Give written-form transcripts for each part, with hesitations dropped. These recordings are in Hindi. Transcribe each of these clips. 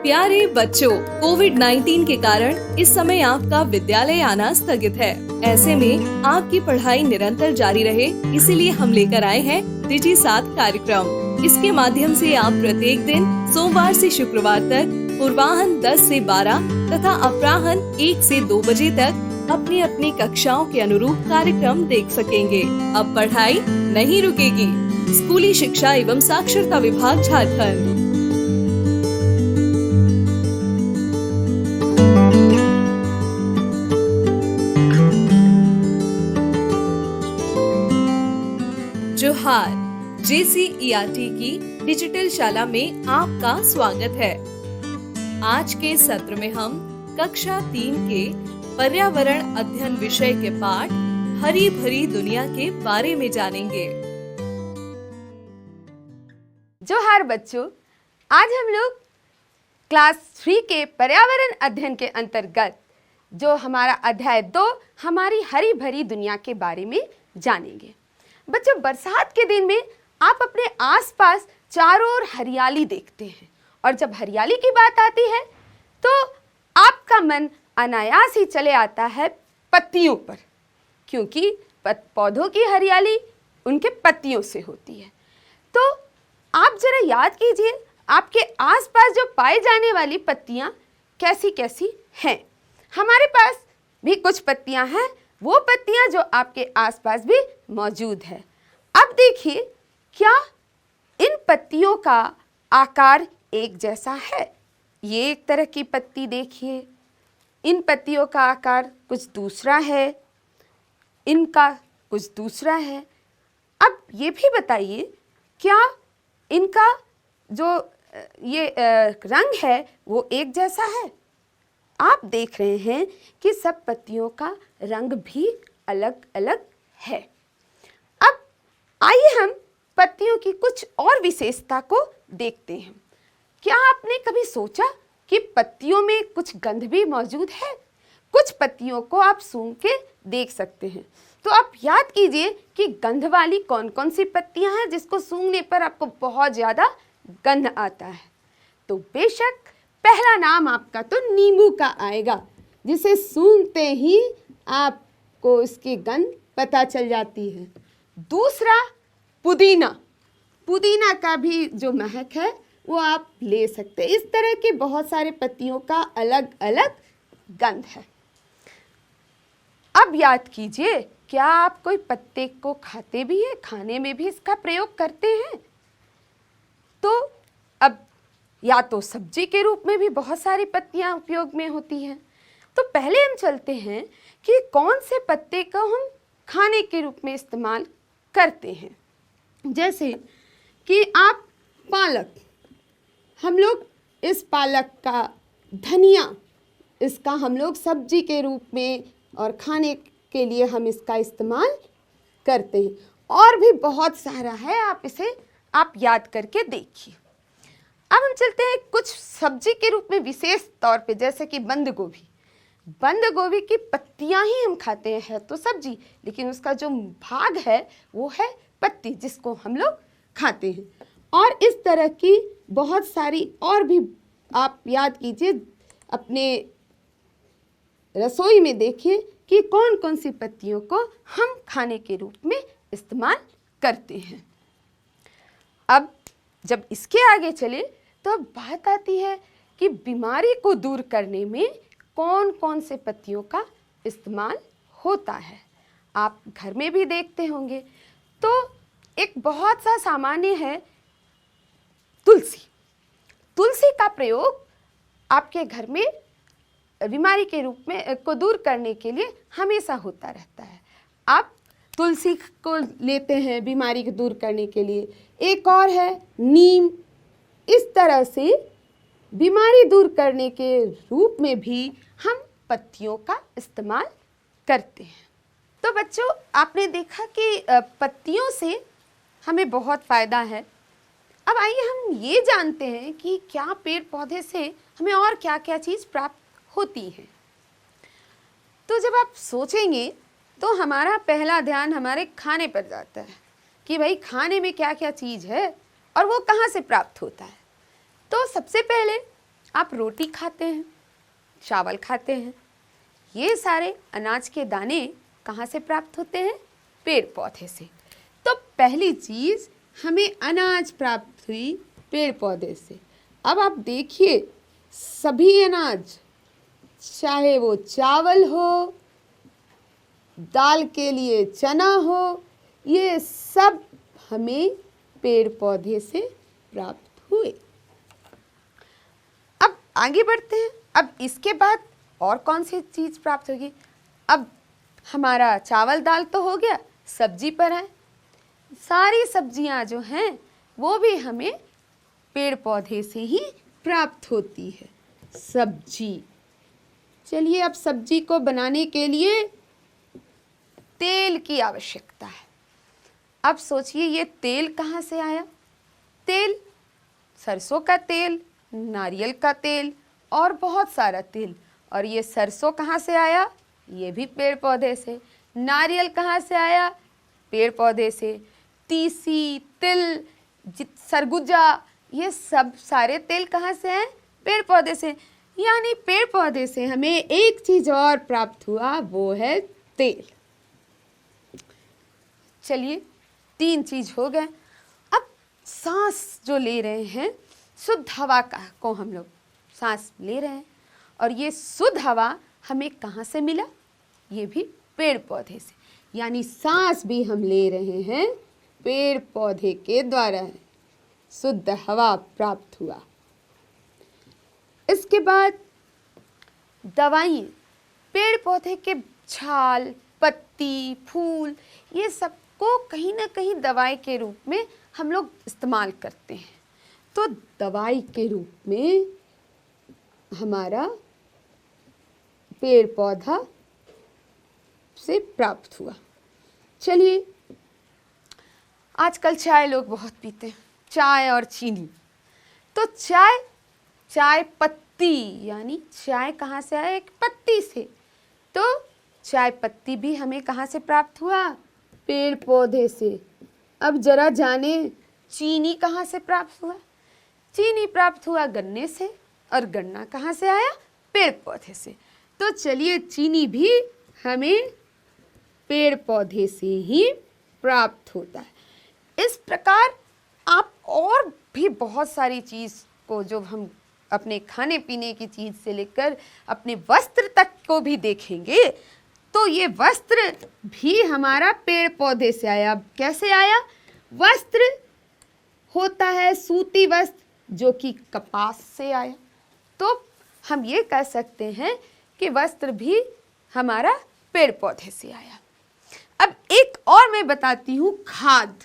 प्यारे बच्चों, कोविड-19 के कारण इस समय आपका विद्यालय आना स्थगित है। ऐसे में आपकी पढ़ाई निरंतर जारी रहे, इसीलिए हम लेकर आए हैं डिजी साथ कार्यक्रम। इसके माध्यम से आप प्रत्येक दिन सोमवार से शुक्रवार तक पूर्वाह्न 10 से 12 तथा अपराह्न 1 से 2 बजे तक अपनी अपनी कक्षाओं के अनुरूप कार्यक्रम देख सकेंगे। अब पढ़ाई नहीं रुकेगी। स्कूली शिक्षा एवं साक्षरता विभाग झारखंड। जोहार, JCERT की डिजिटल शाला में आपका स्वागत है। आज के सत्र में हम कक्षा 3 के पर्यावरण अध्ययन विषय के पाठ हरी भरी दुनिया के बारे में जानेंगे। जोहार बच्चों, आज हम लोग क्लास 3 के पर्यावरण अध्ययन के अंतर्गत जो हमारा अध्याय 2 हमारी हरी भरी दुनिया के बारे में जानेंगे। बच्चों, बरसात के दिन में आप अपने आसपास चारों ओर हरियाली देखते हैं और जब हरियाली की बात आती है तो आपका मन अनायास ही चले आता है पत्तियों पर, क्योंकि पौधों की हरियाली उनके पत्तियों से होती है। तो आप जरा याद कीजिए, आपके आसपास जो पाई जाने वाली पत्तियां कैसी कैसी हैं। हमारे पास भी कुछ पत्तियां हैं, वो पत्तियां जो आपके आसपास भी मौजूद है। अब देखिए, क्या इन पत्तियों का आकार एक जैसा है? ये एक तरह की पत्ती देखिए, इन पत्तियों का आकार कुछ दूसरा है, इनका कुछ दूसरा है। अब ये भी बताइए, क्या इनका जो ये रंग है वो एक जैसा है? आप देख रहे हैं कि सब पत्तियों का रंग भी अलग अलग है। अब आइए हम पत्तियों की कुछ और विशेषता को देखते हैं। क्या आपने कभी सोचा कि पत्तियों में कुछ गंध भी मौजूद है? कुछ पत्तियों को आप सूंघ के देख सकते हैं। तो आप याद कीजिए कि गंध वाली कौन कौन सी पत्तियां हैं जिसको सूंघने पर आपको बहुत ज़्यादा गंध आता है। तो बेशक पहला नाम आपका तो नींबू का आएगा, जिसे सूंघते ही आपको इसकी गंध पता चल जाती है। दूसरा पुदीना, पुदीना का भी जो महक है वो आप ले सकते हैं। इस तरह के बहुत सारे पत्तियों का अलग अलग गंध है। अब याद कीजिए, क्या आप कोई पत्ते को खाते भी हैं, खाने में भी इसका प्रयोग करते हैं? तो अब या तो सब्जी के रूप में भी बहुत सारी पत्तियां उपयोग में होती हैं। तो पहले हम चलते हैं कि कौन से पत्ते को हम खाने के रूप में इस्तेमाल करते हैं। जैसे कि आप पालक, हम लोग इस पालक का धनिया, इसका हम लोग सब्जी के रूप में और खाने के लिए हम इसका इस्तेमाल करते हैं। और भी बहुत सारा है, आप याद करके देखिए। अब हम चलते हैं कुछ सब्जी के रूप में विशेष तौर पे, जैसे कि बंद गोभी। बंद गोभी की पत्तियां ही हम खाते हैं तो सब्जी, लेकिन उसका जो भाग है वो है पत्ती, जिसको हम लोग खाते हैं। और इस तरह की बहुत सारी और भी आप याद कीजिए, अपने रसोई में देखिए कि कौन कौन सी पत्तियों को हम खाने के रूप में इस्तेमाल करते हैं। अब जब इसके आगे चले तो अब बात आती है कि बीमारी को दूर करने में कौन कौन से पत्तियों का इस्तेमाल होता है। आप घर में भी देखते होंगे। तो एक बहुत सा सामान्य है तुलसी। तुलसी का प्रयोग आपके घर में बीमारी के रूप में को दूर करने के लिए हमेशा होता रहता है। आप तुलसी को लेते हैं बीमारी को दूर करने के लिए। एक और है नीम। इस तरह से बीमारी दूर करने के रूप में भी हम पत्तियों का इस्तेमाल करते हैं। तो बच्चों, आपने देखा कि पत्तियों से हमें बहुत फ़ायदा है। अब आइए हम ये जानते हैं कि क्या पेड़ पौधे से हमें और क्या क्या चीज़ प्राप्त होती है। तो जब आप सोचेंगे तो हमारा पहला ध्यान हमारे खाने पर जाता है कि भाई खाने में क्या क्या चीज़ है और वो कहाँ से प्राप्त होता है। तो सबसे पहले आप रोटी खाते हैं, चावल खाते हैं, ये सारे अनाज के दाने कहाँ से प्राप्त होते हैं? पेड़ पौधे से। तो पहली चीज़ हमें अनाज प्राप्त हुई पेड़ पौधे से। अब आप देखिए, सभी अनाज, चाहे वो चावल हो, दाल के लिए चना हो, ये सब हमें पेड़ पौधे से प्राप्त हुए। अब आगे बढ़ते हैं। अब इसके बाद और कौन सी चीज़ प्राप्त होगी? अब हमारा चावल दाल तो हो गया, सब्जी पर है। सारी सब्जियां जो हैं वो भी हमें पेड़ पौधे से ही प्राप्त होती है। सब्जी, चलिए अब सब्जी को बनाने के लिए तेल की आवश्यकता है। अब सोचिए ये तेल कहाँ से आया? तेल, सरसों का तेल, नारियल का तेल और बहुत सारा तेल। और ये सरसों कहाँ से आया? ये भी पेड़ पौधे से। नारियल कहाँ से आया? पेड़ पौधे से। तीसी, तिल, सरगुजा, ये सब सारे तेल कहाँ से हैं? पेड़ पौधे से। यानी पेड़ पौधे से हमें एक चीज़ और प्राप्त हुआ, वो है तेल। चलिए 3 चीज़ हो गए। अब सांस जो ले रहे हैं, शुद्ध हवा को हम लोग सांस ले रहे हैं, और ये शुद्ध हवा हमें कहाँ से मिला? ये भी पेड़ पौधे से। यानी सांस भी हम ले रहे हैं पेड़ पौधे के द्वारा है। शुद्ध हवा प्राप्त हुआ। इसके बाद दवाई, पेड़ पौधे के छाल, पत्ती, फूल, ये सबको कहीं ना कहीं दवाई के रूप में हम लोग इस्तेमाल करते हैं। तो दवाई के रूप में हमारा पेड़ पौधा से प्राप्त हुआ। चलिए, आजकल चाय लोग बहुत पीते हैं, चाय और चीनी। तो चाय पत्ती, यानी चाय कहाँ से आया? एक पत्ती से। तो चाय पत्ती भी हमें कहाँ से प्राप्त हुआ? पेड़ पौधे से। अब जरा जाने चीनी कहाँ से प्राप्त हुआ? चीनी प्राप्त हुआ गन्ने से, और गन्ना कहाँ से आया? पेड़ पौधे से। तो चलिए, चीनी भी हमें पेड़ पौधे से ही प्राप्त होता है। इस प्रकार आप और भी बहुत सारी चीज़ को, जो हम अपने खाने पीने की चीज़ से लेकर अपने वस्त्र तक को भी देखेंगे, तो ये वस्त्र भी हमारा पेड़ पौधे से आया। अब कैसे आया? वस्त्र होता है सूती वस्त्र, जो कि कपास से आया। तो हम ये कह सकते हैं कि वस्त्र भी हमारा पेड़ पौधे से आया। अब एक और मैं बताती हूँ, खाद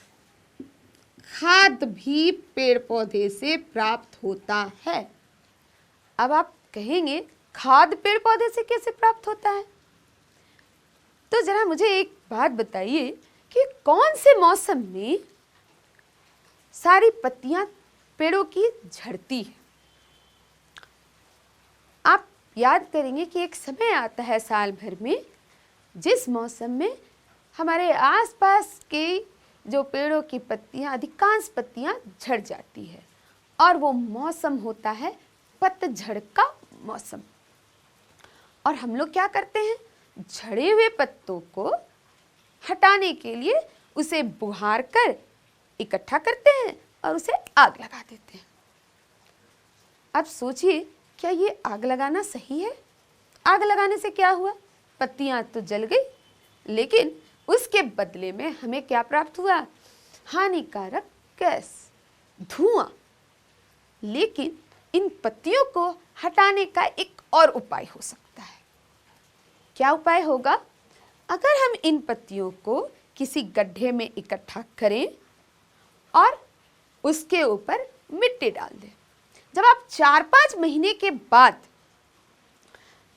भी पेड़ पौधे से प्राप्त होता है। अब आप कहेंगे, खाद पेड़ पौधे से कैसे प्राप्त होता है? तो जरा मुझे एक बात बताइए कि कौन से मौसम में सारी पत्तियां पेड़ों की झड़ती है? आप याद करेंगे कि एक समय आता है साल भर में, जिस मौसम में हमारे आसपास के जो पेड़ों की पत्तियां, अधिकांश पत्तियां झड़ जाती है, और वो मौसम होता है पतझड़ का मौसम। और हम लोग क्या करते हैं? झड़े हुए पत्तों को हटाने के लिए उसे बुहार कर इकट्ठा करते हैं और उसे आग लगा देते हैं। अब सोचिए, क्या ये आग लगाना सही है? आग लगाने से क्या हुआ? पत्तियां तो जल गई, लेकिन उसके बदले में हमें क्या प्राप्त हुआ? हानिकारक गैस, धुआं। लेकिन इन पत्तियों को हटाने का एक और उपाय हो सकता है। क्या उपाय होगा? अगर हम इन पत्तियों को किसी गड्ढे में इकट्ठा करें और उसके ऊपर मिट्टी डाल दें, जब आप 4-5 महीने के बाद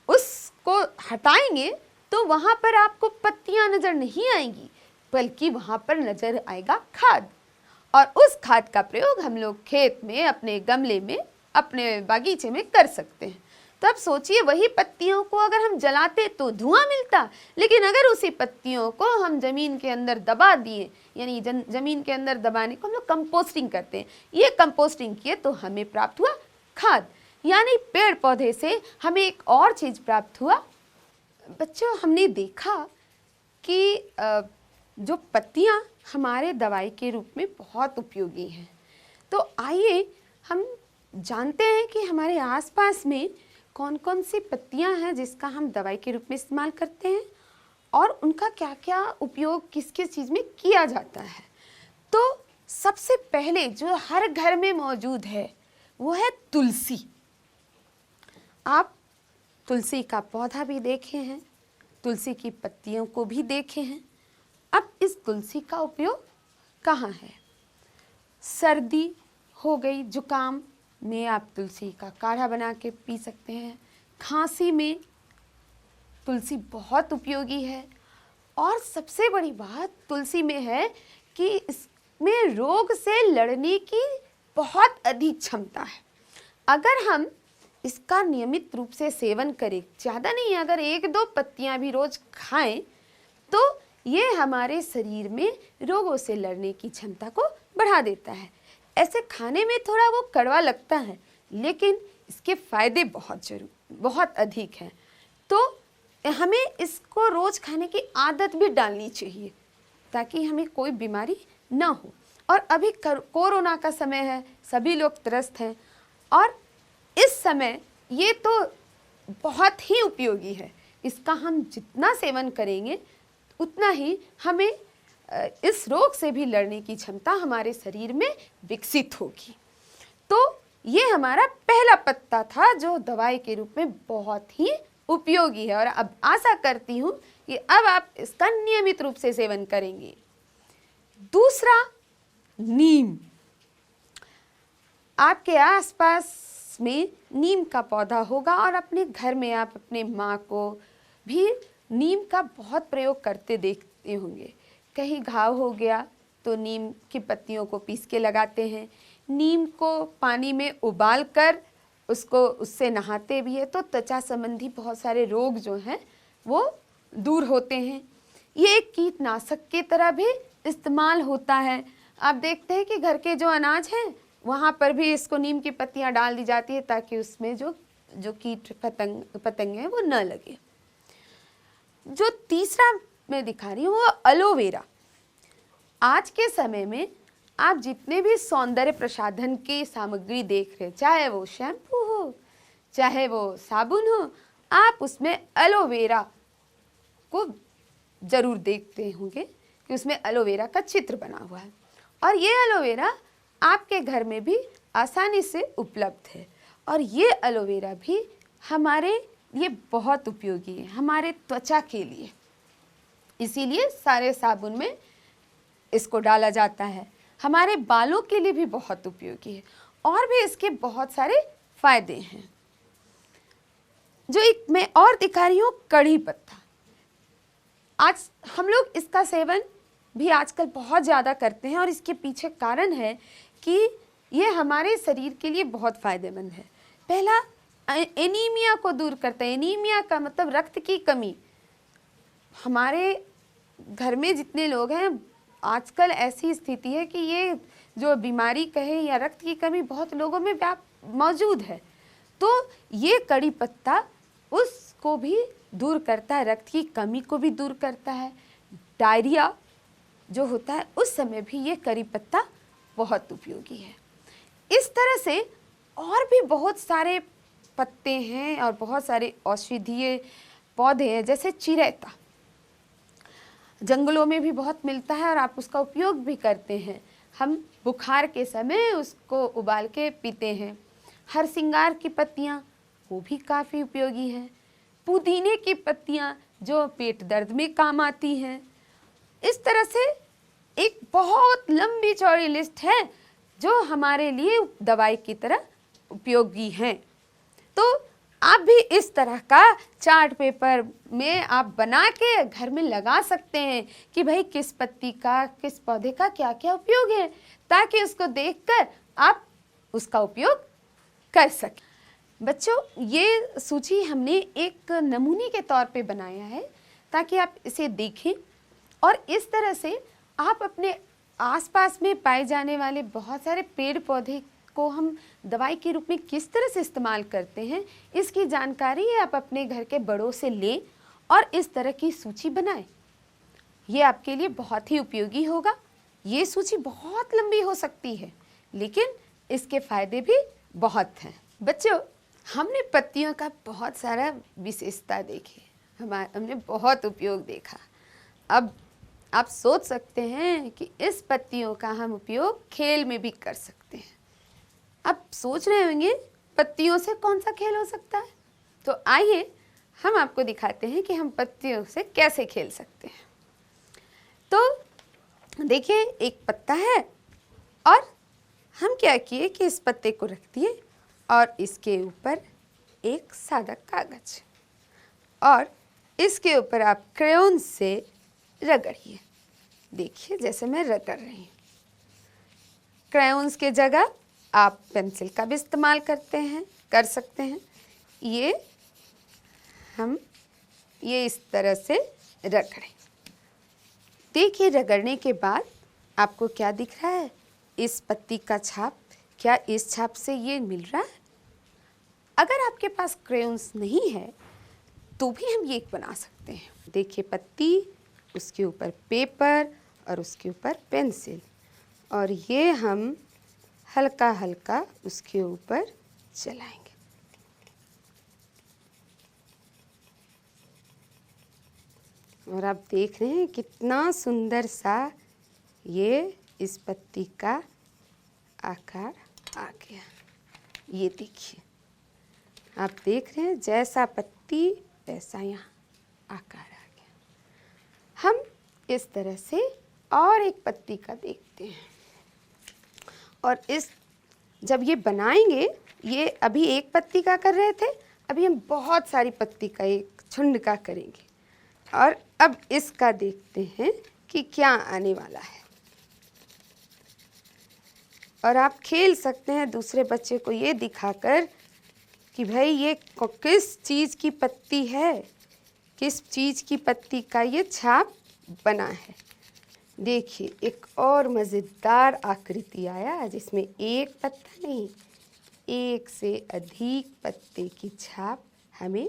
उसको हटाएंगे तो वहाँ पर आपको पत्तियाँ नज़र नहीं आएंगी, बल्कि वहाँ पर नज़र आएगा खाद। और उस खाद का प्रयोग हम लोग खेत में, अपने गमले में, अपने बागीचे में कर सकते हैं। तो अब सोचिए, वही पत्तियों को अगर हम जलाते तो धुआं मिलता, लेकिन अगर उसी पत्तियों को हम ज़मीन के अंदर दबा दिए, यानी ज़मीन के अंदर दबाने को हम लोग कंपोस्टिंग करते हैं, ये कंपोस्टिंग किए तो हमें प्राप्त हुआ खाद। यानी पेड़ पौधे से हमें एक और चीज़ प्राप्त हुआ। बच्चों, हमने देखा कि जो पत्तियाँ हमारे दवाई के रूप में बहुत उपयोगी हैं। तो आइए हम जानते हैं कि हमारे आसपास में कौन कौन सी पत्तियाँ हैं जिसका हम दवाई के रूप में इस्तेमाल करते हैं और उनका क्या क्या उपयोग किस किस चीज़ में किया जाता है। तो सबसे पहले जो हर घर में मौजूद है वो है तुलसी। आप तुलसी का पौधा भी देखे हैं, तुलसी की पत्तियों को भी देखे हैं। अब इस तुलसी का उपयोग कहाँ है? सर्दी हो गई, जुकाम में आप तुलसी का काढ़ा बना के पी सकते हैं। खांसी में तुलसी बहुत उपयोगी है। और सबसे बड़ी बात तुलसी में है कि इसमें रोग से लड़ने की बहुत अधिक क्षमता है। अगर हम इसका नियमित रूप से सेवन करें, ज़्यादा नहीं, अगर 1-2 पत्तियां भी रोज खाएं तो ये हमारे शरीर में रोगों से लड़ने की क्षमता को बढ़ा देता है। ऐसे खाने में थोड़ा वो कड़वा लगता है, लेकिन इसके फायदे बहुत अधिक हैं। तो हमें इसको रोज खाने की आदत भी डालनी चाहिए ताकि हमें कोई बीमारी ना हो। और अभी कोरोना का समय है, सभी लोग त्रस्त हैं और इस समय ये तो बहुत ही उपयोगी है। इसका हम जितना सेवन करेंगे उतना ही हमें इस रोग से भी लड़ने की क्षमता हमारे शरीर में विकसित होगी। तो ये हमारा पहला पत्ता था जो दवाई के रूप में बहुत ही उपयोगी है और अब आशा करती हूँ कि अब आप इसका नियमित रूप से सेवन करेंगे। दूसरा, नीम। आपके आसपास में नीम का पौधा होगा और अपने घर में आप अपने माँ को भी नीम का बहुत प्रयोग करते देखते होंगे। कहीं घाव हो गया तो नीम की पत्तियों को पीस के लगाते हैं। नीम को पानी में उबाल कर उससे नहाते भी है तो त्वचा संबंधी बहुत सारे रोग जो हैं वो दूर होते हैं। ये एक कीटनाशक की तरह भी इस्तेमाल होता है। आप देखते हैं कि घर के जो अनाज हैं वहाँ पर भी इसको नीम की पत्तियाँ डाल दी जाती है ताकि उसमें जो कीट पतंगे हैं वो न लगे। जो तीसरा मैं दिखा रही हूँ वो एलोवेरा। आज के समय में आप जितने भी सौंदर्य प्रसाधन की सामग्री देख रहे हैं, चाहे वो शैम्पू हो चाहे वो साबुन हो, आप उसमें एलोवेरा को जरूर देखते होंगे कि उसमें एलोवेरा का चित्र बना हुआ है। और ये एलोवेरा आपके घर में भी आसानी से उपलब्ध है और ये एलोवेरा भी हमारे लिए बहुत उपयोगी है, हमारे त्वचा के लिए। इसीलिए सारे साबुन में इसको डाला जाता है। हमारे बालों के लिए भी बहुत उपयोगी है और भी इसके बहुत सारे फायदे हैं। जो एक मैं और दिखा रही हूँ, कढ़ी पत्ता। आज हम लोग इसका सेवन भी आजकल बहुत ज़्यादा करते हैं और इसके पीछे कारण है कि ये हमारे शरीर के लिए बहुत फायदेमंद है। पहला, एनीमिया को दूर करता है। एनीमिया का मतलब रक्त की कमी। हमारे घर में जितने लोग हैं आजकल ऐसी स्थिति है कि ये जो बीमारी कहे या रक्त की कमी बहुत लोगों में मौजूद है। तो ये कड़ी पत्ता उसको भी दूर करता है, रक्त की कमी को भी दूर करता है। डायरिया जो होता है उस समय भी ये कड़ी पत्ता बहुत उपयोगी है। इस तरह से और भी बहुत सारे पत्ते हैं और बहुत सारे औषधीय पौधे हैं, जैसे चिरैता जंगलों में भी बहुत मिलता है और आप उसका उपयोग भी करते हैं। हम बुखार के समय उसको उबाल के पीते हैं। हरसिंगार की पत्तियाँ वो भी काफ़ी उपयोगी हैं। पुदीने की पत्तियाँ जो पेट दर्द में काम आती हैं। इस तरह से एक बहुत लंबी चौड़ी लिस्ट है जो हमारे लिए दवाई की तरह उपयोगी हैं। तो आप भी इस तरह का चार्ट पेपर में आप बना के घर में लगा सकते हैं कि भाई किस पत्ती का, किस पौधे का क्या क्या उपयोग है, ताकि उसको देखकर आप उसका उपयोग कर सकें। बच्चों, ये सूची हमने एक नमूने के तौर पे बनाया है ताकि आप इसे देखें और इस तरह से आप अपने आसपास में पाए जाने वाले बहुत सारे पेड़ पौधे को हम दवाई के रूप में किस तरह से इस्तेमाल करते हैं, इसकी जानकारी आप अपने घर के बड़ों से लें और इस तरह की सूची बनाएं। ये आपके लिए बहुत ही उपयोगी होगा। ये सूची बहुत लंबी हो सकती है, लेकिन इसके फायदे भी बहुत हैं। बच्चों, हमने पत्तियों का बहुत सारा विशेषता देखी, हमने बहुत उपयोग देखा। अब आप सोच सकते हैं कि इस पत्तियों का हम उपयोग खेल में भी कर सकते हैं। अब सोच रहे होंगे पत्तियों से कौन सा खेल हो सकता है, तो आइए हम आपको दिखाते हैं कि हम पत्तियों से कैसे खेल सकते हैं। तो देखिए, एक पत्ता है और हम क्या किए कि इस पत्ते को रख दिए और इसके ऊपर एक सादा कागज और इसके ऊपर आप क्रेयॉन से रगड़िए। देखिए, जैसे मैं रगड़ रही हूँ। क्रेयॉन्स के जगह आप पेंसिल का भी इस्तेमाल कर सकते हैं। ये इस तरह से रगड़ें। देखिए, रगड़ने के बाद आपको क्या दिख रहा है? इस पत्ती का छाप। क्या इस छाप से ये मिल रहा है? अगर आपके पास क्रेयॉन्स नहीं है तो भी हम ये बना सकते हैं। देखिए, पत्ती, उसके ऊपर पेपर और उसके ऊपर पेंसिल, और ये हम हल्का हल्का उसके ऊपर चलाएंगे। और आप देख रहे हैं कितना सुंदर सा ये इस पत्ती का आकार आ गया। ये देखिए, आप देख रहे हैं जैसा पत्ती वैसा यहाँ आकार आ गया। हम इस तरह से और एक पत्ती का देखते हैं, और जब ये बनाएंगे, ये अभी एक पत्ती का कर रहे थे, अभी हम बहुत सारी पत्ती का, एक झुंड का करेंगे। और अब इसका देखते हैं कि क्या आने वाला है। और आप खेल सकते हैं दूसरे बच्चे को ये दिखाकर कि भाई ये किस चीज़ की पत्ती है, किस चीज़ की पत्ती का ये छाप बना है। देखिए, एक और मज़ेदार आकृति आया जिसमें एक पत्ता नहीं, एक से अधिक पत्ते की छाप हमें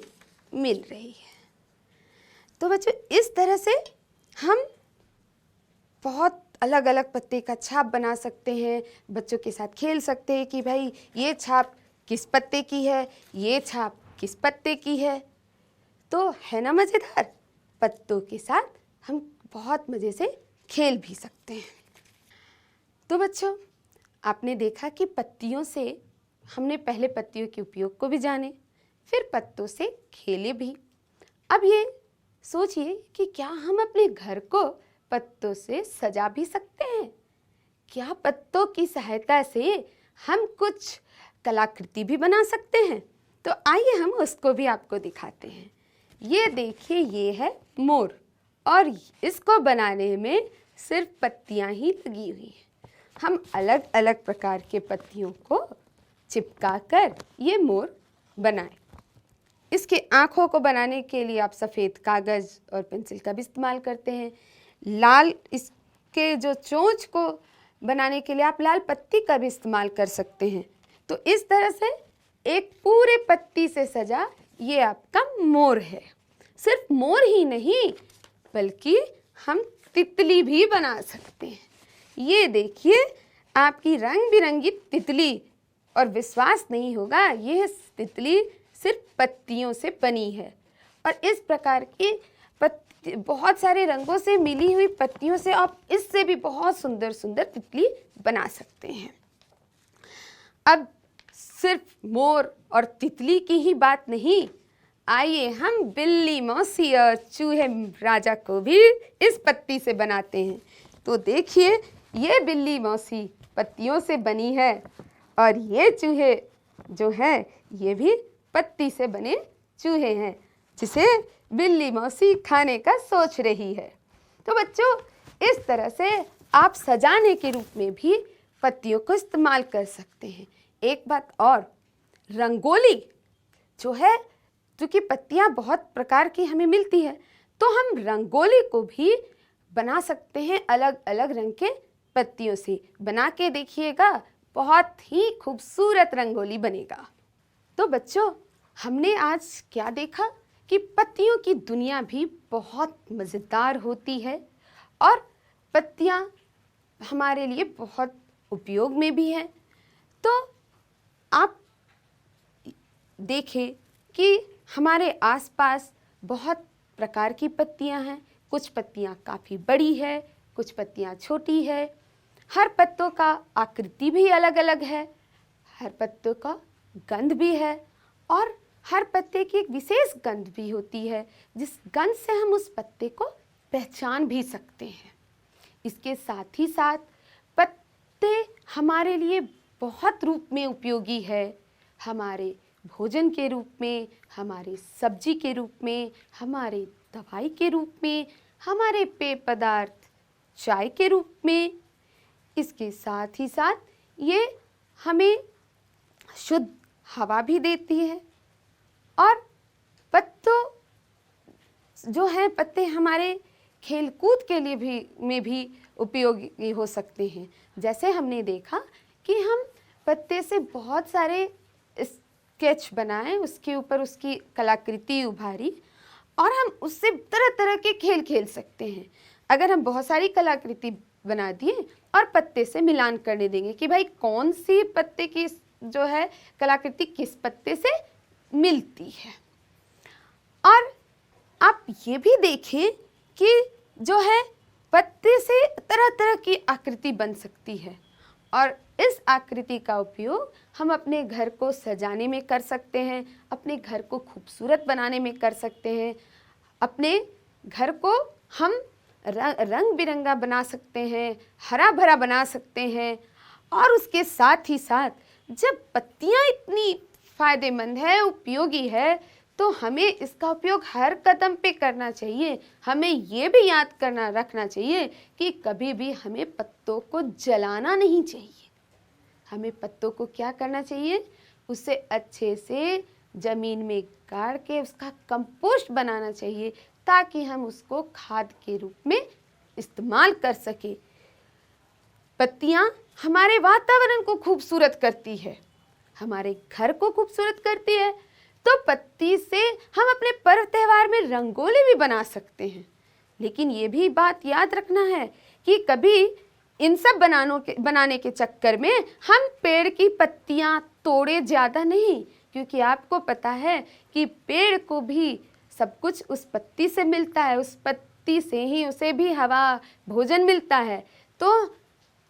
मिल रही है। तो बच्चों, इस तरह से हम बहुत अलग अलग पत्ते का छाप बना सकते हैं। बच्चों के साथ खेल सकते हैं कि भाई ये छाप किस पत्ते की है, ये छाप किस पत्ते की है। तो है ना मज़ेदार? पत्तों के साथ हम बहुत मज़े से खेल भी सकते हैं। तो बच्चों, आपने देखा कि पत्तियों से हमने पहले पत्तियों के उपयोग को भी जाने, फिर पत्तों से खेले भी। अब ये सोचिए कि क्या हम अपने घर को पत्तों से सजा भी सकते हैं? क्या पत्तों की सहायता से हम कुछ कलाकृति भी बना सकते हैं? तो आइए हम उसको भी आपको दिखाते हैं। ये देखिए, ये है मोर, और इसको बनाने में सिर्फ पत्तियां ही लगी हुई हैं। हम अलग अलग प्रकार के पत्तियों को चिपकाकर ये मोर बनाएं। इसके आँखों को बनाने के लिए आप सफ़ेद कागज़ और पेंसिल का भी इस्तेमाल करते हैं। लाल, इसके जो चोंच को बनाने के लिए आप लाल पत्ती का भी इस्तेमाल कर सकते हैं। तो इस तरह से एक पूरे पत्ती से सजा ये आपका मोर है। सिर्फ मोर ही नहीं, बल्कि हम तितली भी बना सकते हैं। ये देखिए, आपकी रंग बिरंगी तितली, और विश्वास नहीं होगा, ये तितली सिर्फ पत्तियों से बनी है। और इस प्रकार की बहुत सारे रंगों से मिली हुई पत्तियों से आप इससे भी बहुत सुंदर सुंदर तितली बना सकते हैं। अब सिर्फ मोर और तितली की ही बात नहीं, आइए हम बिल्ली मौसी और चूहे राजा को भी इस पत्ती से बनाते हैं। तो देखिए, ये बिल्ली मौसी पत्तियों से बनी है, और ये चूहे जो हैं ये भी पत्ती से बने चूहे हैं, जिसे बिल्ली मौसी खाने का सोच रही है। तो बच्चों, इस तरह से आप सजाने के रूप में भी पत्तियों को इस्तेमाल कर सकते हैं। एक बात और, रंगोली जो है, क्योंकि पत्तियां बहुत प्रकार की हमें मिलती है, तो हम रंगोली को भी बना सकते हैं अलग अलग रंग के पत्तियों से। बना के देखिएगा, बहुत ही खूबसूरत रंगोली बनेगा। तो बच्चों, हमने आज क्या देखा कि पत्तियों की दुनिया भी बहुत मज़ेदार होती है और पत्तियाँ हमारे लिए बहुत उपयोग में भी हैं। तो आप देखें कि हमारे आसपास बहुत प्रकार की पत्तियां हैं। कुछ पत्तियां काफ़ी बड़ी है, कुछ पत्तियां छोटी है। हर पत्तों का आकृति भी अलग अलग है, हर पत्तों का गंध भी है और हर पत्ते की एक विशेष गंध भी होती है, जिस गंध से हम उस पत्ते को पहचान भी सकते हैं। इसके साथ ही साथ पत्ते हमारे लिए बहुत रूप में उपयोगी है, हमारे भोजन के रूप में, हमारे सब्जी के रूप में, हमारे दवाई के रूप में, हमारे पेय पदार्थ चाय के रूप में। इसके साथ ही साथ ये हमें शुद्ध हवा भी देती है और पत्तों जो है पत्ते हमारे खेलकूद के लिए भी उपयोगी हो सकते हैं। जैसे हमने देखा कि हम पत्ते से बहुत सारे स्केच बनाए, उसके ऊपर उसकी कलाकृति उभारी और हम उससे तरह तरह के खेल खेल सकते हैं। अगर हम बहुत सारी कलाकृति बना दिए और पत्ते से मिलान करने देंगे कि भाई कौन सी पत्ते की जो है कलाकृति किस पत्ते से मिलती है। और आप ये भी देखें कि जो है पत्ते से तरह तरह की आकृति बन सकती है और इस आकृति का उपयोग हम अपने घर को सजाने में कर सकते हैं, अपने घर को खूबसूरत बनाने में कर सकते हैं, अपने घर को हम रंग बिरंगा बना सकते हैं, हरा भरा बना सकते हैं। और उसके साथ ही साथ जब पत्तियां इतनी फ़ायदेमंद है, उपयोगी है, तो हमें इसका उपयोग हर कदम पे करना चाहिए। हमें ये भी याद रखना चाहिए कि कभी भी हमें पत्तों को जलाना नहीं चाहिए। हमें पत्तों को क्या करना चाहिए, उसे अच्छे से ज़मीन में गाड़ के उसका कंपोस्ट बनाना चाहिए ताकि हम उसको खाद के रूप में इस्तेमाल कर सके। पत्तियां हमारे वातावरण को खूबसूरत करती है, हमारे घर को खूबसूरत करती है। तो पत्ती से हम अपने पर्व त्योहार में रंगोली भी बना सकते हैं। लेकिन ये भी बात याद रखना है कि कभी इन सब बनाने के चक्कर में हम पेड़ की पत्तियां तोड़े ज़्यादा नहीं, क्योंकि आपको पता है कि पेड़ को भी सब कुछ उस पत्ती से मिलता है, उस पत्ती से ही उसे भी हवा भोजन मिलता है। तो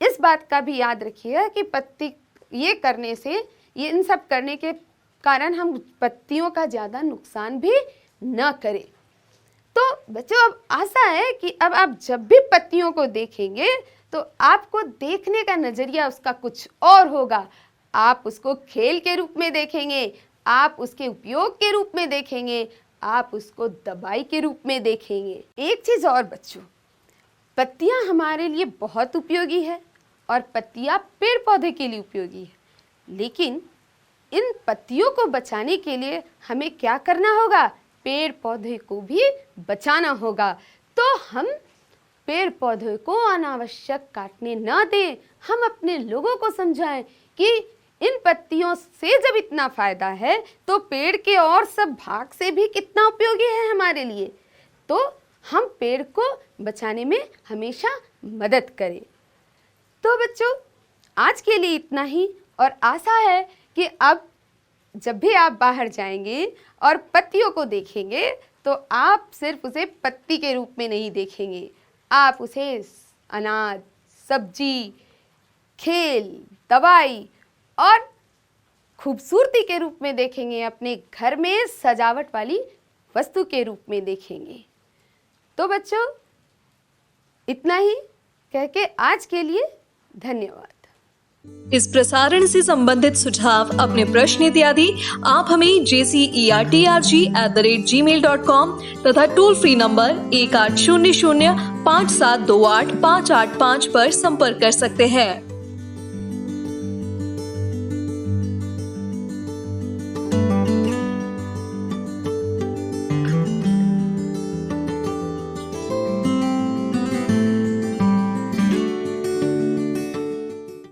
इस बात का भी याद रखिएगा कि पत्ती ये करने से इन सब करने के कारण हम पत्तियों का ज़्यादा नुकसान भी न करें। तो बच्चों, अब आशा है कि अब आप जब भी पत्तियों को देखेंगे तो आपको देखने का नज़रिया उसका कुछ और होगा। आप उसको खेल के रूप में देखेंगे, आप उसके उपयोग के रूप में देखेंगे, आप उसको दवाई के रूप में देखेंगे। एक चीज़ और बच्चों, पत्तियां हमारे लिए बहुत उपयोगी है और पत्तियां पेड़ पौधे के लिए उपयोगी है। लेकिन इन पत्तियों को बचाने के लिए हमें क्या करना होगा, पेड़ पौधे को भी बचाना होगा। तो हम पेड़ पौधे को अनावश्यक काटने न दें। हम अपने लोगों को समझाएं कि इन पत्तियों से जब इतना फ़ायदा है तो पेड़ के और सब भाग से भी कितना उपयोगी है हमारे लिए। तो हम पेड़ को बचाने में हमेशा मदद करें। तो बच्चों, आज के लिए इतना ही और आशा है कि अब जब भी आप बाहर जाएंगे और पत्तियों को देखेंगे तो आप सिर्फ उसे पत्ती के रूप में नहीं देखेंगे, आप उसे अनाज, सब्जी, खेल, दवाई और खूबसूरती के रूप में देखेंगे, अपने घर में सजावट वाली वस्तु के रूप में देखेंगे। तो बच्चों, इतना ही कह के आज के लिए धन्यवाद। इस प्रसारण से संबंधित सुझाव, अपने प्रश्न इत्यादि आप हमें jcerg@gmail.com तथा टोल फ्री नंबर 1800 5728 585 पर संपर्क कर सकते हैं।